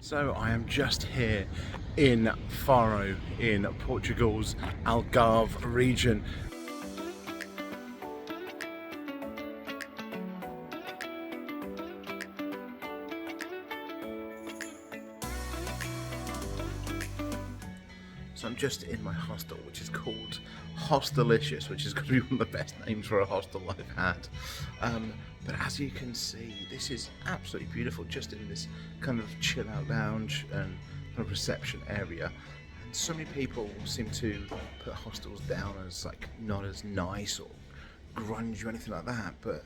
So I am just here in Faro in Portugal's Algarve region. So I'm just in my hostel, which is called Hostelicious, which is going to be one of the best names for a hostel I've had. But as you can see, this is absolutely beautiful, just in this kind of chill out lounge and kind of reception area. And so many people seem to put hostels down as like not as nice or grunge or anything like that, but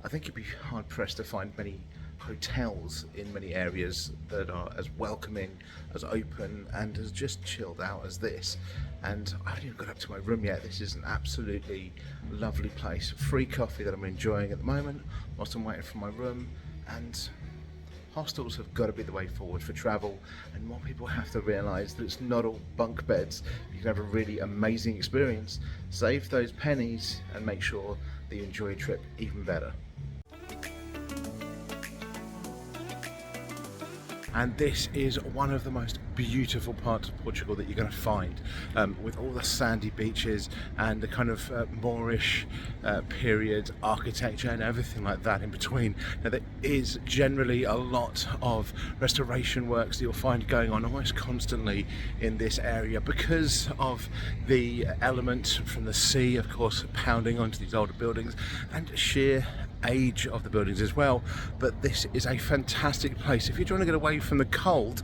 I think you'd be hard pressed to find many hotels in many areas that are as welcoming, as open and as just chilled out as this. And I haven't even got up to my room yet. This is an absolutely lovely place. Free coffee that I'm enjoying at the moment whilst I'm waiting for my room. And hostels have got to be the way forward for travel, and more people have to realise that it's not all bunk beds. You can have a really amazing experience, save those pennies and make sure that you enjoy your trip even better. And this is one of the most beautiful parts of Portugal that you're going to find, with all the sandy beaches and the kind of Moorish period architecture and everything like that in between. Now there is generally a lot of restoration works that you'll find going on almost constantly in this area because of the element from the sea, of course, pounding onto these older buildings and sheer age of the buildings as well. But this is a fantastic place. If you're trying to get away from the cold,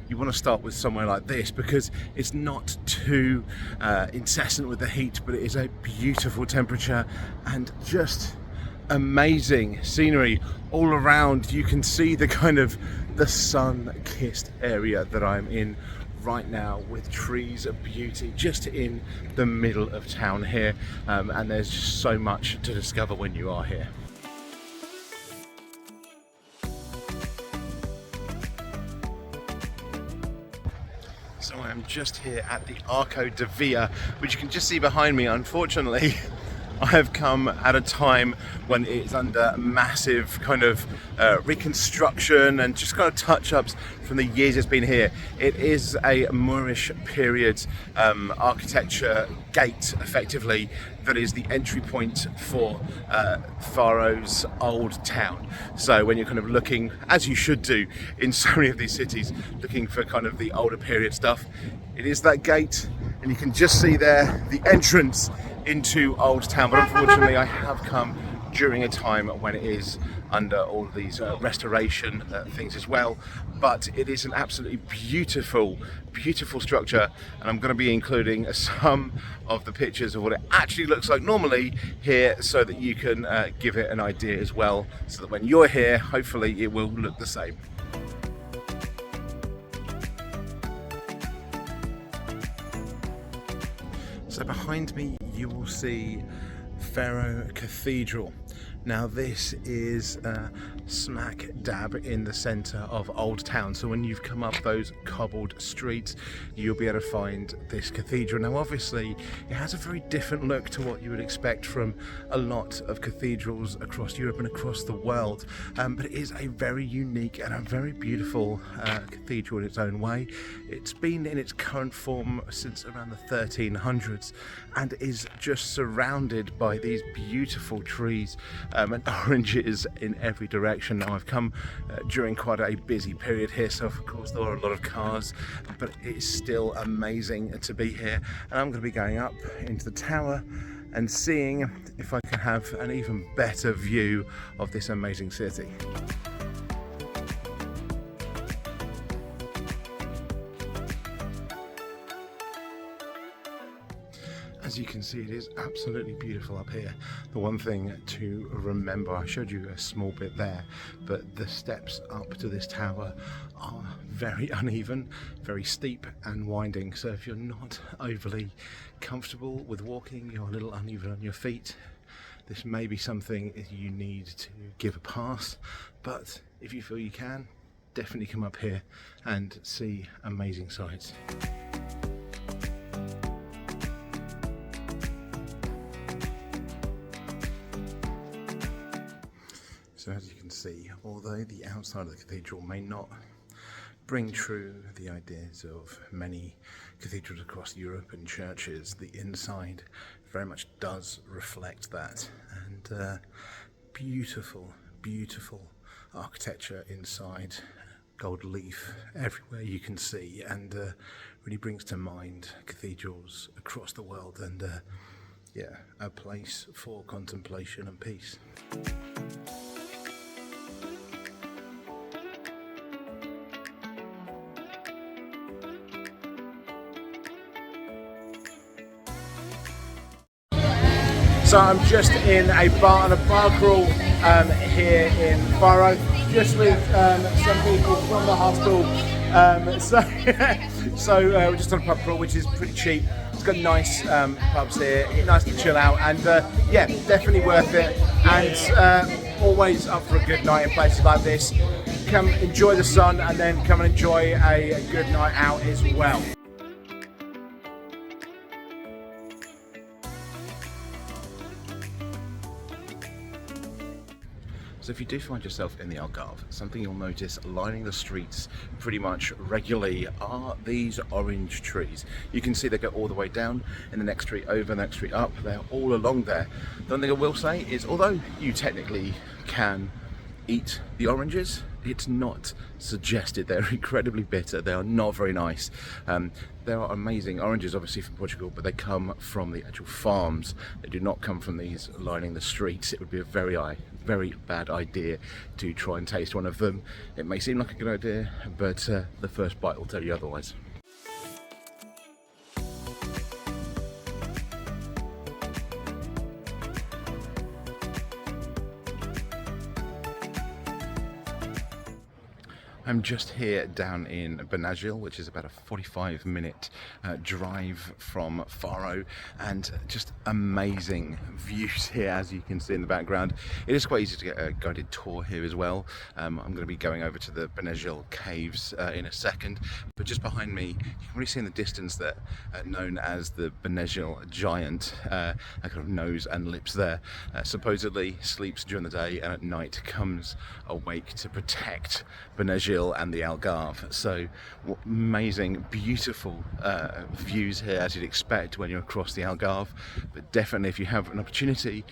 you want to start with somewhere like this because it's not too incessant with the heat, but it is a beautiful temperature and just amazing scenery all around. You can see the kind of the sun-kissed area that I'm in right now, with trees of beauty just in the middle of town here, and there's just so much to discover when you are here. So I'm just here at the Arco da Vila, which you can just see behind me. Unfortunately, I have come at a time when it's under massive kind of reconstruction and just kind of touch-ups from the years it's been here. It is a Moorish period architecture gate, effectively, that is the entry point for Faro's old town. So when you're kind of looking, as you should do in so many of these cities, looking for kind of the older period stuff, it is that gate, and you can just see there the entrance into Old Town. But unfortunately I have come during a time when it is under all of these restoration things as well. But it is an absolutely beautiful structure, and I'm going to be including some of the pictures of what it actually looks like normally here, so that you can give it an idea as well, so that when you're here, hopefully it will look the same. So behind me you will see Faro Cathedral. Now this is smack dab in the centre of Old Town, so when you've come up those cobbled streets you'll be able to find this cathedral. Now obviously it has a very different look to what you would expect from a lot of cathedrals across Europe and across the world, but it is a very unique and a very beautiful cathedral in its own way. It's been in its current form since around the 1300s and is just surrounded by these beautiful trees and oranges in every direction. Now I've come during quite a busy period here, so of course there are a lot of cars, but it's still amazing to be here. And I'm going to be going up into the tower and seeing if I can have an even better view of this amazing city. As you can see, it is absolutely beautiful up here. The one thing to remember, I showed you a small bit there, but the steps up to this tower are very uneven, very steep and winding. So if you're not overly comfortable with walking, you're a little uneven on your feet, this may be something you need to give a pass. But if you feel you can, definitely come up here and see amazing sights. So as you can see, although the outside of the cathedral may not bring true the ideas of many cathedrals across Europe and churches. The inside very much does reflect that, and beautiful, beautiful architecture inside, gold leaf everywhere you can see, and really brings to mind cathedrals across the world, and yeah, a place for contemplation and peace. So I'm just in a bar on a bar crawl here in Faro, just with some people from the hostel. So we're just on a pub crawl, which is pretty cheap. It's got nice pubs here, nice to chill out, and yeah, definitely worth it. And always up for a good night in places like this. Come enjoy the sun, and then come and enjoy a good night out as well. So if you do find yourself in the Algarve, something you'll notice lining the streets pretty much regularly are these orange trees. You can see they go all the way down in the next street over, the next street up, they're all along there. The one thing I will say is, although you technically can eat the oranges, it's not suggested. They're incredibly bitter. They are not very nice. There are amazing oranges, obviously, from Portugal, but they come from the actual farms. They do not come from these lining the streets. It would be a very bad idea to try and taste one of them. It may seem like a good idea, but the first bite will tell you otherwise. I'm just here down in Benagil, which is about a 45-minute drive from Faro, and just amazing views here, as you can see in the background. It is quite easy to get a guided tour here as well. I'm going to be going over to the Benagil caves in a second, but just behind me, you can really see in the distance that known as the Benagil giant, a kind of nose and lips there, supposedly sleeps during the day and at night comes awake to protect Benagil and the Algarve. So amazing, beautiful views here, as you'd expect when you're across the Algarve. But definitely, if you have an opportunity,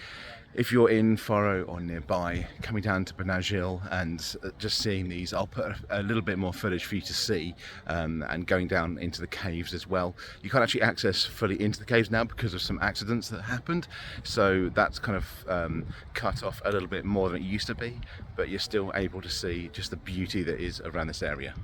if you're in Faro or nearby, coming down to Benagil and just seeing these, I'll put a little bit more footage for you to see, and going down into the caves as well. You can't actually access fully into the caves now because of some accidents that happened, so that's kind of cut off a little bit more than it used to be, but you're still able to see just the beauty that is around this area.